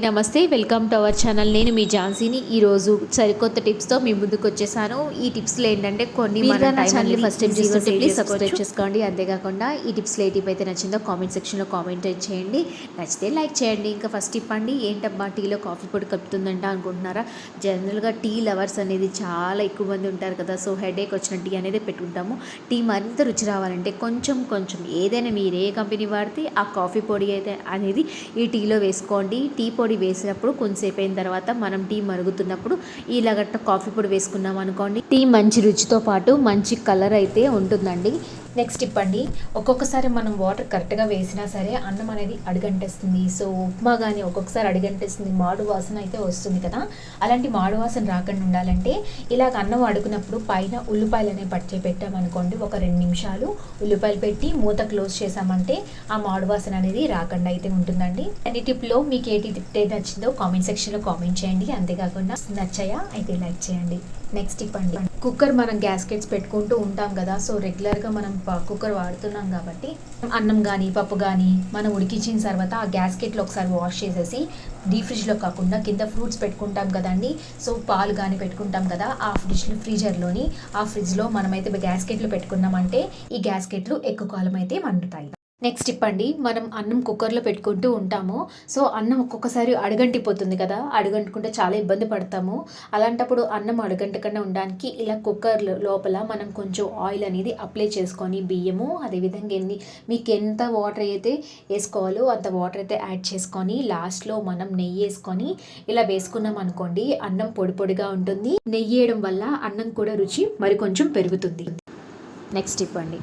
నమస్తే, welcome to our channel. నేను మీ ఝాన్సీని. ఈరోజు సరికొత్త టిప్స్తో మీ ముందుకు వచ్చేసాను. ఈ టిప్స్లో ఏంటంటే కొన్ని మన ఛానల్ని ఫస్ట్ టైం చూస్తుంటే ప్లీజ్ సబ్స్క్రైబ్ చేసుకోండి. అంతేకాకుండా ఈ టిప్స్లో ఏ టిప్ అయితే నచ్చిందో కామెంట్ సెక్షన్లో కామెంట్ చేయండి. నచ్చితే లైక్ చేయండి. ఇంకా ఫస్ట్ టిప్ అండి, ఏంటబ్బా టీలో కాఫీ పొడి కలుపుతుందంట అనుకుంటున్నారా? జనరల్గా టీ లవర్స్ అనేది చాలా ఎక్కువ మంది ఉంటారు కదా. సో హెడేక్ వచ్చిన టీ అనేది పెట్టుకుంటాము. టీ మరింత రుచి రావాలంటే కొంచెం ఏదైనా మీరు ఏ కంపెనీ వాడితే ఆ కాఫీ పొడి అయితే అనేది ఈ టీలో వేసుకోండి. టీ పొడి వేసినప్పుడు కొంతసేపు అయిన తర్వాత మనం టీ మరుగుతున్నప్పుడు ఇలాగట్ట కాఫీ పొడి వేసుకున్నాం అనుకోండి, టీ మంచి రుచితో పాటు మంచి కలర్ అయితే ఉంటుందండి. నెక్స్ట్ టిప్ అండి, ఒక్కొక్కసారి మనం వాటర్ కరెక్ట్గా వేసినా సరే అన్నం అనేది అడుగంటేస్తుంది. సో ఉప్మా కానీ ఒక్కొక్కసారి అడుగంటేస్తుంది, మాడు వాసన అయితే వస్తుంది కదా. అలాంటి మాడు వాసన రాకుండా ఉండాలంటే ఇలాగ అన్నం అడుగునప్పుడు పైన ఉల్లిపాయలు అనేవి పట్టి పెట్టామనుకోండి, ఒక 2 నిమిషాలు ఉల్లిపాయలు పెట్టి మూత క్లోజ్ చేసామంటే ఆ మాడు వాసన అనేది రాకుండా అయితే ఉంటుందండి. అన్ని టిప్లో మీకు ఏ టిప్ నచ్చిందో కామెంట్ సెక్షన్లో కామెంట్ చేయండి. అంతేకాకుండా నచ్చాయా అయితే లైక్ చేయండి. నెక్స్ట్ టిప్ అండి, కుక్కర్ మనం గ్యాస్కెట్స్ పెట్టుకుంటూ ఉంటాం కదా. సో రెగ్యులర్గా మనం కుక్కర్ వాడుతున్నాం కాబట్టి అన్నం కానీ పప్పు కానీ మనం ఉడికించిన తర్వాత ఆ గ్యాస్కెట్లో ఒకసారి వాష్ చేసేసి డీప్ ఫ్రిడ్జ్లో కాకుండా కింద ఫ్రూట్స్ పెట్టుకుంటాం కదండి. సో పాలు కానీ పెట్టుకుంటాం కదా, ఆ ఫ్రిడ్జ్లోని ఆ ఫ్రిడ్జ్లో మనమైతే గ్యాస్కెట్లు పెట్టుకున్నామంటే ఈ గ్యాస్కెట్లు ఎక్కువ కాలం అయితే మండుతాయి. నెక్స్ట్ టిప్ అండి, మనం అన్నం కుక్కర్లో పెట్టుకుంటూ ఉంటాము. సో అన్నం ఒక్కొక్కసారి అడుగంటిపోతుంది కదా, అడుగంటుకుంటే చాలా ఇబ్బంది పడతాము. అలాంటప్పుడు అన్నం అడుగంటకుండా ఉండడానికి ఇలా కుక్కర్ లోపల మనం కొంచెం ఆయిల్ అనేది అప్లై చేసుకొని బియ్యము అదేవిధంగా మీకు ఎంత వాటర్ అయితే వేసుకోవాలో అంత వాటర్ అయితే యాడ్ చేసుకొని లాస్ట్లో మనం నెయ్యి వేసుకొని ఇలా వేసుకున్నాం అనుకోండి, అన్నం పొడి పొడిగా ఉంటుంది. నెయ్యి వేయడం వల్ల అన్నం కూడా రుచి మరి కొంచెం పెరుగుతుంది. నెక్స్ట్ టిప్ అండి,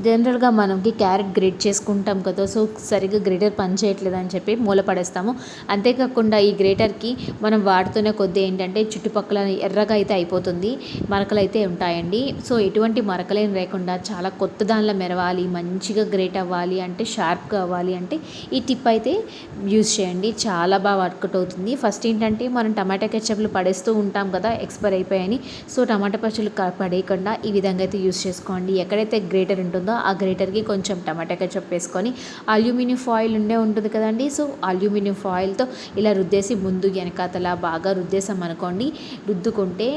జనరల్గా మనకి క్యారెట్ గ్రేట్ చేసుకుంటాం కదా. సో సరిగ్గా గ్రేటర్ పని చేయట్లేదు అని చెప్పి మూల పడేస్తాము. అంతేకాకుండా ఈ గ్రేటర్కి మనం వాడుతున్న కొద్దీ ఏంటంటే చుట్టుపక్కల ఎర్రగా అయితే అయిపోతుంది, మరకలు అయితే ఉంటాయండి. సో ఎటువంటి మరకలేం లేకుండా చాలా కొత్త దానిలో మెరవాలి, మంచిగా గ్రేట్ అవ్వాలి అంటే, షార్ప్గా అవ్వాలి అంటే ఈ టిప్ అయితే యూజ్ చేయండి. చాలా బాగా వర్కౌట్ అవుతుంది. ఫస్ట్ ఏంటంటే మనం టమాటా కెచప్లు పడేస్తూ ఉంటాం కదా, ఎక్స్పైర్ అయిపోయాయని. సో టమాటా పచ్చళ్ళు పడేయకుండా ఈ విధంగా అయితే యూజ్ చేసుకోండి. ఎక్కడైతే గ్రేటర్ ఉంటుందో ఆ గ్రేటర్కి కొంచెం టమాటా కెచప్ వేసుకొని అల్యూమినియం ఫాయిల్ ఉంటుంది కదండి. సో అల్యూమినియం ఫాయిల్తో ఇలా రుద్దేసి ముందు వెనకాతలా బాగా రుద్దేసాం అనుకోండి, రుద్దుకుంటే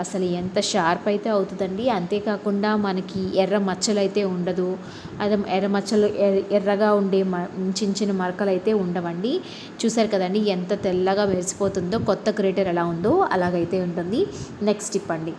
అసలు ఎంత షార్ప్ అయితే అవుతుందండి. అంతేకాకుండా మనకి ఎర్ర మచ్చలు అయితే ఉండదు. అదే ఎర్ర మచ్చలు ఎర్రగా ఉండే చిన్న మరకలు అయితే ఉండవండి. చూసారు కదండి ఎంత తెల్లగా మెరిసిపోతుందో, కొత్త గ్రేటర్ ఎలా ఉందో అలాగైతే ఉంటుంది. నెక్స్ట్ టిప్ అండి,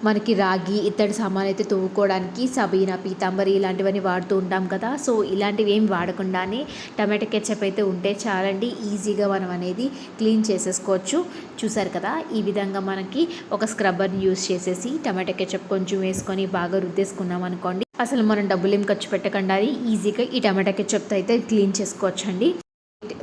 మనకి రాగి ఇత్తడి సామాన్ అయితే తవ్వుకోవడానికి సబీనా పీతాంబరి ఇలాంటివన్నీ వాడుతూ ఉంటాం కదా. సో ఇలాంటివి ఏం వాడకుండానే టమాటా కెచప్ అయితే ఉంటే చాలండి, ఈజీగా మనం అనేది క్లీన్ చేసేసుకోవచ్చు. చూసారు కదా, ఈ విధంగా మనకి ఒక స్క్రబ్బర్ని యూజ్ చేసేసి టమాటా కెచప్ కొంచెం వేసుకొని బాగా రుద్దేసుకున్నాం అనుకోండి, అసలు మనం డబ్బులు ఏం ఖర్చు పెట్టకుండా ఈజీగా ఈ టమాటా కెచప్తో అయితే క్లీన్ చేసుకోవచ్చండి.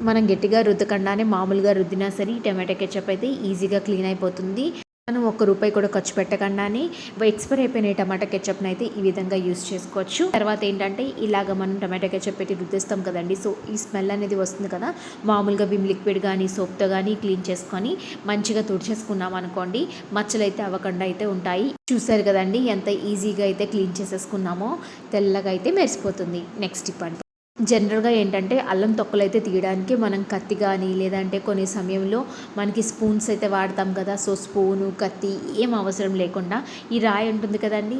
మనం గట్టిగా రుద్దకుండానే మామూలుగా రుద్దినా సరే ఈ టమాటా కెచప్ అయితే ఈజీగా క్లీన్ అయిపోతుంది. మనం ₹1 కూడా ఖర్చు పెట్టకుండానే ఎక్స్పైర్ అయిపోయిన టమాటా కెచప్ని అయితే ఈ విధంగా యూజ్ చేసుకోవచ్చు. తర్వాత ఏంటంటే ఇలాగ మనం టమాటా కెచప్ పెట్టి రుద్దేస్తాం కదండి. సో ఈ స్మెల్ అనేది వస్తుంది కదా, మామూలుగా విమ్ లిక్విడ్ కానీ సోప్తో కానీ క్లీన్ చేసుకొని మంచిగా తుడిచేసుకున్నాం అనుకోండి, మచ్చలు అయితే అవ్వకుండా అయితే ఉంటాయి. చూసారు కదండి ఎంత ఈజీగా అయితే క్లీన్ చేసేసుకున్నామో, తెల్లగా అయితే మెరిసిపోతుంది. నెక్స్ట్ టిప్ అండి, జనరల్గా ఏంటంటే అల్లం తొక్కలు అయితే తీయడానికి మనం కత్తి కానీ లేదంటే కొన్ని సమయంలో మనకి స్పూన్స్ అయితే వాడతాం కదా. సో స్పూను కత్తి ఏం అవసరం లేకుండా ఈ రాయి ఉంటుంది కదండి,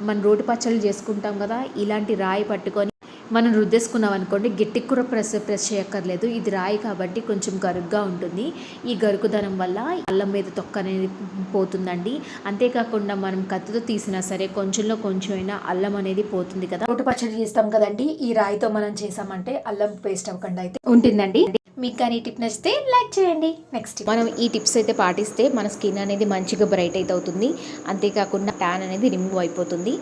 మన రోటి పచ్చళ్ళు చేసుకుంటాం కదా, ఇలాంటి రాయి పట్టుకొని మనం రుద్దేసుకున్నాం అనుకోండి, గట్టికి కూడా ప్రెస్ చేయక్కర్లేదు. ఇది రాయి కాబట్టి కొంచెం గరుగ్గా ఉంటుంది. ఈ గరుకుదనం వల్ల అల్లం మీద తొక్క అనేది పోతుందండి. అంతేకాకుండా మనం కత్తితో తీసినా సరే కొంచెం అయినా అల్లం అనేది పోతుంది కదా. రోటి పచ్చడి చేస్తాం కదండి, ఈ రాయితో మనం చేసామంటే అల్లం పేస్ట్ అవ్వకుండా అయితే ఉంటుందండి. మీకు కానీ ఈ టిప్ నచ్చితే లైక్ చేయండి. నెక్స్ట్ మనం ఈ టిప్స్ అయితే పాటిస్తే మన స్కిన్ అనేది మంచిగా బ్రైట్ అయితే అవుతుంది. అంతేకాకుండా ట్యాన్ అనేది రిమూవ్ అయిపోతుంది.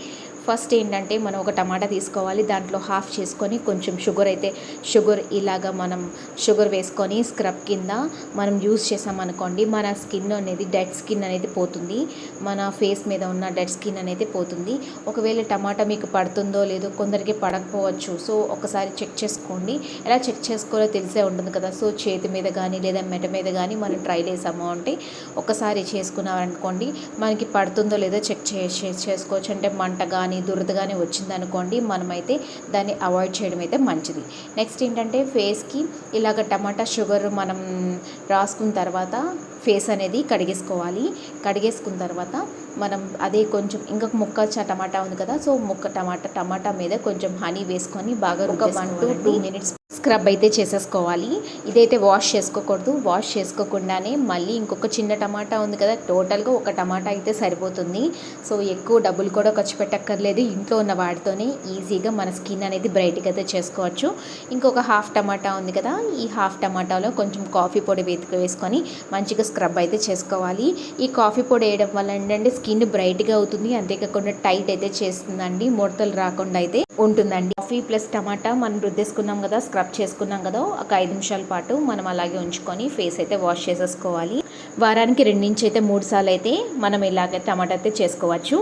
ఫస్ట్ ఏంటంటే మనం ఒక టమాటా తీసుకోవాలి, దాంట్లో హాఫ్ చేసుకొని కొంచెం షుగర్ ఇలాగా మనం షుగర్ వేసుకొని స్క్రబ్ కింద మనం యూజ్ చేసామనుకోండి, మన స్కిన్ అనేది డెడ్ స్కిన్ అనేది పోతుంది, మన ఫేస్ మీద ఉన్న డెడ్ స్కిన్ అనేది పోతుంది. ఒకవేళ టమాటా మీకు పడుతుందో లేదో, కొందరికి పడకపోవచ్చు. సో ఒకసారి చెక్ చేసుకోండి. ఎలా చెక్ చేసుకోవాలో తెలిసే ఉంటుంది కదా. సో చేతి మీద కానీ లేదా మెడ మీద కానీ మనం ట్రై చేసాము అంటే ఒకసారి చేసుకున్నామనుకోండి, మనకి పడుతుందో లేదో చెక్ చేసుకోవచ్చు. అంటే మంట కానీ కానీ దురద కానీ వచ్చిందనుకోండి, మనమైతే దాన్ని అవాయిడ్ చేయడం అయితే మంచిది. నెక్స్ట్ ఏంటంటే ఫేస్కి ఇలాగ టమాటా షుగర్ మనం రాసుకున్న తర్వాత ఫేస్ అనేది కడిగేసుకోవాలి. కడిగేసుకున్న తర్వాత మనం అదే కొంచెం ఇంకొక ముక్క టమాటా ఉంది కదా, సో ముక్క టమాటా మీద కొంచెం హనీ వేసుకొని బాగా ఒక 1 to 2 minutes స్క్రబ్ అయితే చేసేసుకోవాలి. ఇదైతే వాష్ చేసుకోకూడదు. వాష్ చేసుకోకుండానే మళ్ళీ ఇంకొక చిన్న టమాటా ఉంది కదా, టోటల్గా ఒక టమాటా అయితే సరిపోతుంది. సో ఎక్కువ డబ్బులు కూడా ఖర్చు పెట్టక్కర్లేదు. ఇంట్లో ఉన్న వాటితోనే ఈజీగా మన స్కిన్ అనేది బ్రైట్గా అయితే చేసుకోవచ్చు. ఇంకొక హాఫ్ టమాటా ఉంది కదా, ఈ హాఫ్ టమాటాలో కొంచెం కాఫీ పొడి వేసుకొని మంచిగా స్క్రబ్ అయితే చేసుకోవాలి. ఈ కాఫీ పొడి వేయడం వల్ల ఏంటంటే స్కిన్ బ్రైట్గా అవుతుంది, అంతేకాకుండా టైట్ అయితే చేస్తుందండి, ముడతలు రాకుండా అయితే ఉంటుందండి. కాఫీ ప్లస్ టమాటా మనం రుద్దేసుకున్నాం కదా, స్క్రబ్ చేసుకున్నాం కదా, ఒక 5 నిమిషాల పాటు మనం అలాగే ఉంచుకొని ఫేస్ అయితే వాష్ చేసేసుకోవాలి. వారానికి 2 నుంచి అయితే 3 సార్లు అయితే మనం ఇలాగ టమాటా అయితే చేసుకోవచ్చు.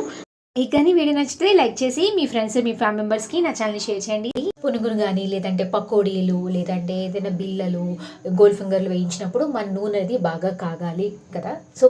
మీకు కానీ వీడియో నచ్చితే లైక్ చేసి మీ ఫ్రెండ్స్ మీ ఫ్యామిలీ మెంబర్స్కి నా ఛానల్ని షేర్ చేయండి. పునుగులు కానీ లేదంటే పకోడీలు లేదంటే ఏదైనా బిళ్ళలు గోల్డ్ ఫింగర్లు వేయించినప్పుడు మన నూనె అది బాగా కాగాలి కదా, సో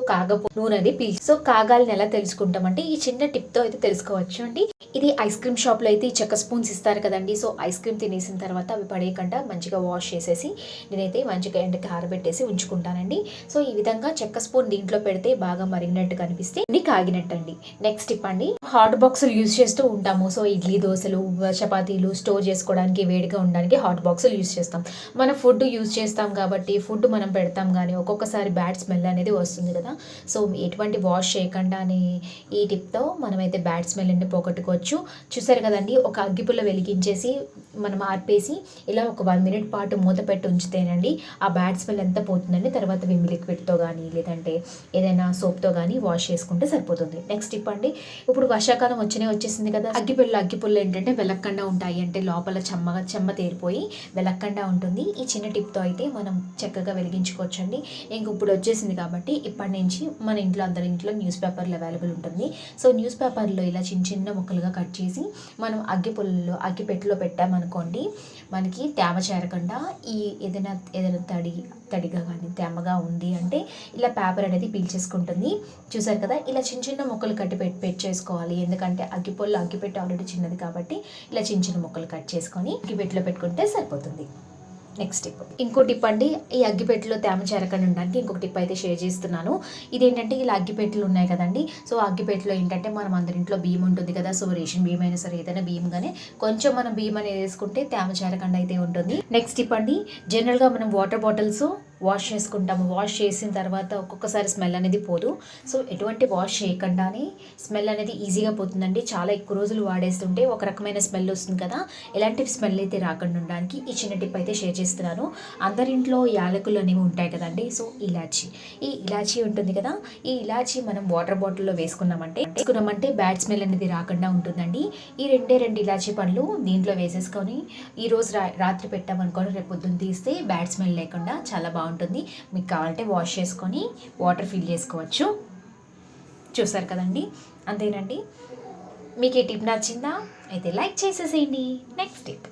నూనె అది పీల్చి సో కాగాలని ఎలా తెలుసుకుంటామంటే ఈ చిన్న టిప్తో అయితే తెలుసుకోవచ్చు అండి. ఇది ఐస్ క్రీమ్ షాప్లో అయితే ఈ చెక్క స్పూన్స్ ఇస్తారు కదండి, సో ఐస్ క్రీమ్ తినేసిన తర్వాత అవి పడేయకుండా మంచిగా వాష్ చేసేసి నేనైతే మంచిగా ఎండకి ఆరబెట్టేసి ఉంచుకుంటానండి. సో ఈ విధంగా చెక్క స్పూన్ దీంట్లో పెడితే బాగా మరిగినట్టు కనిపిస్తే ఇది కాగినట్టు అండి. నెక్స్ట్ టిప్ అండి, హాట్ బాక్సులు యూజ్ చేస్తూ ఉంటాము. సో ఇడ్లీ దోశలు చపాతీలు స్టోర్ చేసుకోవడానికి వేడిగా ఉండడానికి హాట్ బాక్సులు యూజ్ చేస్తాం. మన ఫుడ్ యూజ్ చేస్తాం కాబట్టి ఫుడ్ మనం పెడతాం కానీ ఒక్కొక్కసారి బ్యాడ్ స్మెల్ అనేది వస్తుంది కదా, సో ఎటువంటి వాష్ చేయకుండానే ఈ టిప్తో మనమైతే బ్యాడ్ స్మెల్ అనేది పోగొట్టుకోవచ్చు. చూసారు కదండి, ఒక అగ్గిపుల్ల వెలిగించేసి మనం ఆర్పేసి ఇలా ఒక 1 minute పాటు మూత పెట్టి ఉంచితేనండి ఆ బ్యాడ్ స్మెల్ ఎంత పోతుందండి. తర్వాత విమ్ లిక్విడ్తో కానీ లేదంటే ఏదైనా సోప్తో కానీ వాష్ చేసుకుంటే సరిపోతుంది. నెక్స్ట్ టిప్ అండి, ఇప్పుడు వర్షాకాలం వచ్చేసింది కదా, అగ్గిపుల్ల ఏంటంటే వెలక్కండా ఉంటాయి, అంటే లోపల చెమ్మ తేరిపోయి వెలక్కండా ఉంటుంది. ఈ చిన్న టిప్తో అయితే మనం చక్కగా వెలిగించుకోవచ్చండి. ఇంక ఇప్పుడు వచ్చేసింది కాబట్టి ఇప్పటి నుంచి మన అందరి ఇంట్లో న్యూస్ పేపర్లు అవైలబుల్ ఉంటుంది. సో న్యూస్ పేపర్లో ఇలా చిన్న ముక్కలుగా కట్ చేసి మనం అగ్గిపెట్టెలో పెట్టామనుకోండి, మనకి తేమ చేరకుండా ఈ ఏదైనా తడిగా కానీ తేమగా ఉంది అంటే ఇలా పేపర్ అనేది పీల్చేసుకుంటుంది. చూసారు కదా, ఇలా చిన్న ముక్కలు కట్టి పెట్టేసుకోవాలి. ఎందుకంటే అగ్గిపెట్టె ఆల్రెడీ చిన్నది కాబట్టి ఇలా చిన్న ముక్కలు కట్ చేసుకొని అగ్గిపెట్టెలో పెట్టుకుంటే సరిపోతుంది. నెక్స్ట్ టిప్, ఇంకో టిప్ అండి, ఈ అగ్గిపెట్టెలో తేమ చేరకుండా ఉండడానికి ఇంకొక టిప్ అయితే షేర్ చేస్తున్నాను. ఇదేంటంటే ఇలా అగ్గిపెట్టెలు ఉన్నాయి కదండి, సో అగ్గిపెట్టెలో ఏంటంటే మనం అందరింట్లో బియ్యం ఉంటుంది కదా, సో రేషన్ బియ్యం అయినా సరే ఏదైనా బియ్యం కానీ కొంచెం మనం బియ్యం అనేది వేసుకుంటే తేమ చేరకుండా అయితే ఉంటుంది. నెక్స్ట్ టిప్ అండి, జనరల్గా మనం వాటర్ బాటిల్స్ వాష్ చేసుకుంటాము. వాష్ చేసిన తర్వాత ఒక్కొక్కసారి స్మెల్ అనేది పోదు. సో ఎటువంటి వాష్ చేయకుండానే స్మెల్ అనేది ఈజీగా పోతుందండి. చాలా ఎక్కువ రోజులు వాడేస్తుంటే ఒక రకమైన స్మెల్ వస్తుంది కదా, ఎలాంటి స్మెల్ అయితే రాకుండా ఉండడానికి ఈ చిన్న టిప్ అయితే షేర్ చేస్తున్నాను. అందరింట్లో యాలకులు అనేవి ఉంటాయి కదండి, సో ఈ ఇలాచీ ఉంటుంది కదా, ఈ ఇలాచీ మనం వాటర్ బాటిల్లో వేసుకున్నామంటే బ్యాడ్ స్మెల్ అనేది రాకుండా ఉంటుందండి. ఈ 2 ఇలాచీ పండ్లు దీంట్లో వేసేసుకొని ఈరోజు రాత్రి పెట్టామనుకోని రేపు పొద్దున్న తీస్తే బ్యాడ్ స్మెల్ లేకుండా చాలా బాగుంటుంది. మీకు కావాలంటే వాష్ చేసుకొని వాటర్ ఫిల్ చేసుకోవచ్చు. చూసారు కదండి, అంతేనండి. మీకు ఈ టిప్ నచ్చిందా? అయితే లైక్ చేసేసేయండి. నెక్స్ట్ టిప్,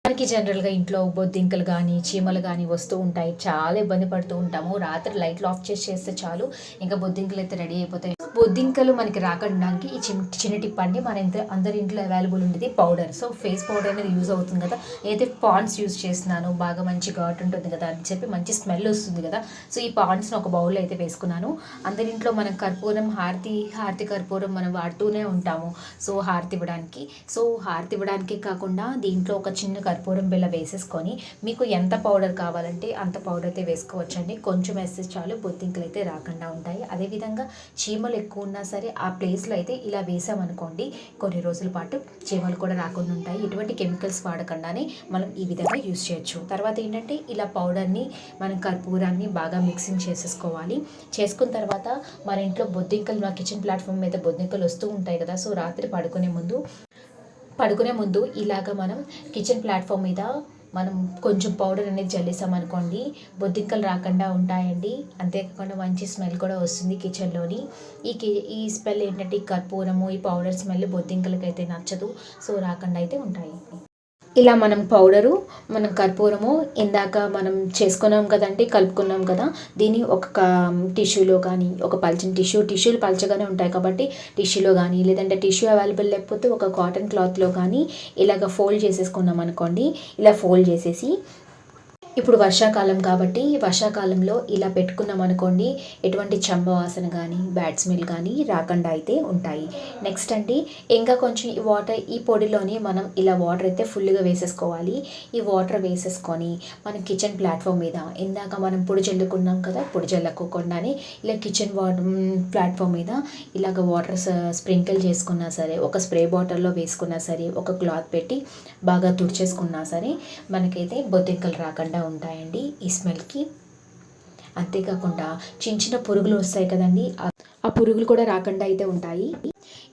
మనకి జనరల్గా ఇంట్లో బొద్దింకలు కానీ చీమలు కానీ వస్తూ ఉంటాయి, చాలా ఇబ్బంది పడుతూ ఉంటాము. రాత్రి లైట్లు ఆఫ్ చేస్తే చాలు ఇంకా బొద్దింకలు అయితే రెడీ అయిపోతాయి. బొద్దింకలు మనకి రాకడానికి ఈ చిన్న టిప్ అండి, మన అందరి ఇంట్లో అవైలబుల్ ఉండేది పౌడర్. సో ఫేస్ పౌడర్ అనేది యూజ్ అవుతుంది కదా, ఏదైతే పాండ్స్ యూజ్ చేస్తున్నాను బాగా మంచి ఘాట్ ఉంటుంది కదా అని చెప్పి మంచి స్మెల్ వస్తుంది కదా, సో ఈ పాండ్స్ని ఒక బౌల్లో అయితే వేసుకున్నాను. అందరింట్లో మనం కర్పూరం హారతి కర్పూరం మనం వాడుతూనే ఉంటాము. సో హారతి ఇవ్వడానికి కాకుండా దీంట్లో ఒక చిన్న కర్పూరం బిళ్ళ వేసేసుకొని మీకు ఎంత పౌడర్ కావాలంటే అంత పౌడర్ అయితే వేసుకోవచ్చండి. కొంచెం వేస్తే చాలు, బొద్దింకలు అయితే రాకుండా ఉంటాయి. అదేవిధంగా చీమలు ఎక్కువ ఉన్నా సరే ఆ ప్లేస్లో అయితే ఇలా వేసామనుకోండి కొన్ని రోజుల పాటు చీమలు కూడా రాకుండా ఉంటాయి. ఎటువంటి కెమికల్స్ వాడకుండానే మనం ఈ విధంగా యూజ్ చేయొచ్చు. తర్వాత ఏంటంటే ఇలా పౌడర్ని మనం కర్పూరాన్ని బాగా మిక్సింగ్ చేసేసుకోవాలి. చేసుకున్న తర్వాత మన ఇంట్లో బొద్దింకలు, మా కిచెన్ ప్లాట్ఫామ్ మీద బొద్దింకలు వస్తూ ఉంటాయి కదా, సో రాత్రి పడుకునే ముందు ఇలాగ మనం కిచెన్ ప్లాట్ఫామ్ మీద మనం కొంచెం పౌడర్ అనేది జల్లేసామనుకోండి బొద్దింకలు రాకుండా ఉంటాయండి. అంతేకాకుండా మంచి స్మెల్ కూడా వస్తుంది కిచెన్లోని. ఈ స్మెల్ ఏంటంటే ఈ కర్పూరము ఈ పౌడర్ స్మెల్ బొద్దింకలకి అయితే నచ్చదు, సో రాకుండా అయితే ఉంటాయి. ఇలా మనం పౌడరు, మనం కర్పూరము ఇందాక మనం చేసుకున్నాం కదండి, కలుపుకున్నాం కదా, దీన్ని ఒక టిష్యూలో కానీ, ఒక పల్చని టిష్యూలు పల్చగానే ఉంటాయి కాబట్టి టిష్యూలో కానీ, లేదంటే టిష్యూ అవైలబుల్ లేకపోతే ఒక కాటన్ క్లాత్లో కానీ ఇలాగ ఫోల్డ్ చేసేసుకున్నాం అనుకోండి. ఇలా ఫోల్డ్ చేసేసి ఇప్పుడు వర్షాకాలం కాబట్టి వర్షాకాలంలో ఇలా పెట్టుకున్నాం అనుకోండి, ఎటువంటి చెంబ వాసన కానీ బ్యాడ్ స్మెల్ కానీ రాకుండా అయితే ఉంటాయి. నెక్స్ట్ అండి, ఇంకా కొంచెం ఈ పొడిలోని మనం ఇలా వాటర్ అయితే ఫుల్గా వేసేసుకోవాలి. ఈ వాటర్ వేసేసుకొని మనం కిచెన్ ప్లాట్ఫామ్ మీద ఇందాక మనం పొడి చల్లుకున్నాం కదా, పొడి చల్లుకోకుండానే ఇలా కిచెన్ ప్లాట్ఫామ్ మీద ఇలాగ వాటర్ స్ప్రింకిల్ చేసుకున్నా సరే, ఒక స్ప్రే బాటిల్లో వేసుకున్నా సరే, ఒక క్లాత్ పెట్టి బాగా తుడిచేసుకున్నా సరే మనకైతే బొద్దింకలు రాకుండా ఉంటాయండి ఈ స్మెల్కి. అంతేకాకుండా చిన్న చిన్న పురుగులు వస్తాయి కదండి, ఆ పురుగులు కూడా రాకుండా అయితే ఉంటాయి.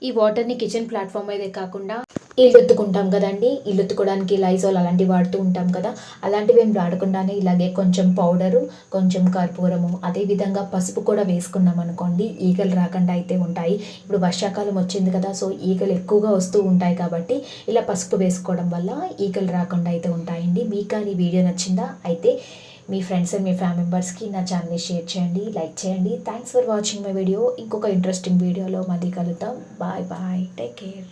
ఈ వాటర్ని కిచెన్ ప్లాట్ఫామ్ అయితే కాకుండా ఇల్లు ఎత్తుకుంటాం కదండి, ఇల్లు ఎత్తుకోవడానికి లైజాల్ అలాంటివి వాడుతూ ఉంటాం కదా, అలాంటివి ఏం వాడకుండానే ఇలాగే కొంచెం పౌడరు, కొంచెం కర్పూరము, అదేవిధంగా పసుపు కూడా వేసుకున్నాం అనుకోండి, ఈగలు రాకుండా అయితే ఉంటాయి. ఇప్పుడు వర్షాకాలం వచ్చింది కదా, సో ఈగలు ఎక్కువగా వస్తూ ఉంటాయి కాబట్టి ఇలా పసుపు వేసుకోవడం వల్ల ఈగలు రాకుండా అయితే ఉంటాయండి. మీకు కానీ వీడియో నచ్చిందా అయితే మీ ఫ్రెండ్స్ అండ్ మీ ఫ్యామిలీ మెంబర్స్కి నా ఛానల్ని షేర్ చేయండి, లైక్ చేయండి. Thanks for watching my video. ఇంకొక ఇంట్రెస్టింగ్ వీడియోలో మళ్ళీ కలుద్దాం. Bye bye, take care.